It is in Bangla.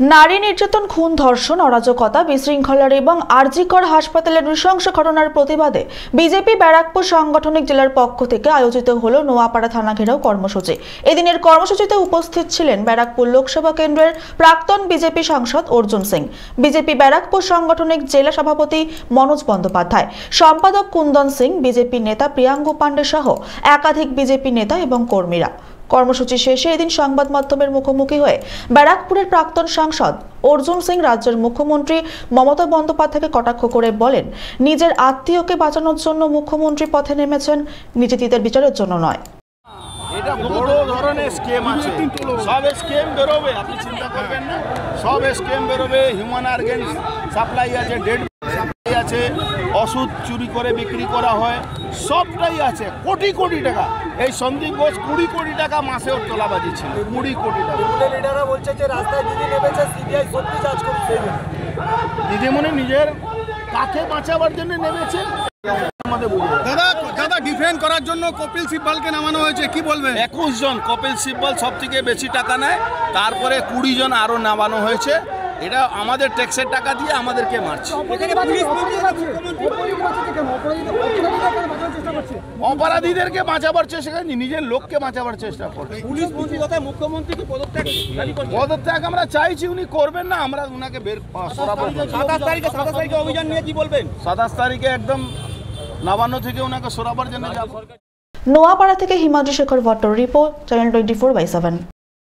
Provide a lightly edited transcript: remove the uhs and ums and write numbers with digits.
নারী নির্যাতন, খুন, ধর্ষণ, অরাজকতা, বিশৃঙ্খলার এবং আরজিকর হাসপাতালের নৃশংস ঘটনার প্রতিবাদে বিজেপি ব্যারাকপুর সাংগঠনিক জেলার পক্ষ থেকে আয়োজিত হলো নোয়াপাড়া থানা ঘেরাও কর্মসূচি। এদিনের কর্মসূচিতে উপস্থিত ছিলেন ব্যারাকপুর লোকসভা কেন্দ্রের প্রাক্তন বিজেপি সাংসদ অর্জুন সিং, বিজেপি ব্যারাকপুর সাংগঠনিক জেলা সভাপতি মনোজ বন্দ্যোপাধ্যায়, সম্পাদক কুন্দন সিং, বিজেপি নেতা প্রিয়াঙ্গু পান্ডে সহ একাধিক বিজেপি নেতা এবং কর্মীরা। কর্মসূচি শেষে এদিন সংবাদ মাধ্যমের মুখোমুখি হয়ে ব্যারাকপুরের প্রাক্তন সাংসদ অর্জুন সিং রাজ্যের মুখ্যমন্ত্রী মমতা বন্দ্যোপাধ্যায়কে কটাক্ষ করে বলেন, নিজের আত্মীয়কে বাঁচানোর জন্য মুখ্যমন্ত্রী পথে নেমেছেন, নিজেদের বিচারের জন্য নয়। এটা বড় ধরনের স্কেম আছে, সব স্কেম বেরোবে, আপনি চিন্তা করবেন না, সব স্কেম বেরোবে। হিউম্যান অর্গান সাপ্লাই আছে, ডেড সাপ্লাই আছে, ওষুধ চুরি করে বিক্রি করা হয়, সবটাই আছে। কোটি কোটি টাকা, এই সন্দীপ ঘোষ 20 কোটি টাকা মাসে ওর তোলাবাজি ছিল, 20 কোটি টাকা। লিডাররা বলছে যে রাস্তায় দিদি নেমেছে, সিবিআই সত্যি কাজ করছে। দিদিমণি নিজের কাকে বাঁচাবার জন্য নেমেছে দাদা ডিফেন্ড করার জন্য কপিল সিব্বলকে নামানো হয়েছে, কি বলবেন? 21 জন, কপিল সিব্বল সব থেকে বেশি টাকা নেয়, তারপরে 20 জন আরো নামানো হয়েছে। এটা আমাদের ট্যাক্সের টাকা দিয়ে আমাদেরকে মারছে। অপরাধীদেরকে বাঁচাবার চেষ্টা করেনি, নিজের লোককে বাঁচাবার চেষ্টা করছে। মুখ্যমন্ত্রী কি পদত্যাগ আমরা চাইছি, উনি করবেন না, আমরা উনাকে বের 27 তারিখে অভিযান নিয়ে কি বলবেন? 27 তারিখে একদম নবান্ন থেকে উনাকে সরাবার জন্য যাব। নোয়াপাড়া থেকে হিমাদ্রি শেখর ভট্টর রিপোর্ট, চ্যানেল 24/7।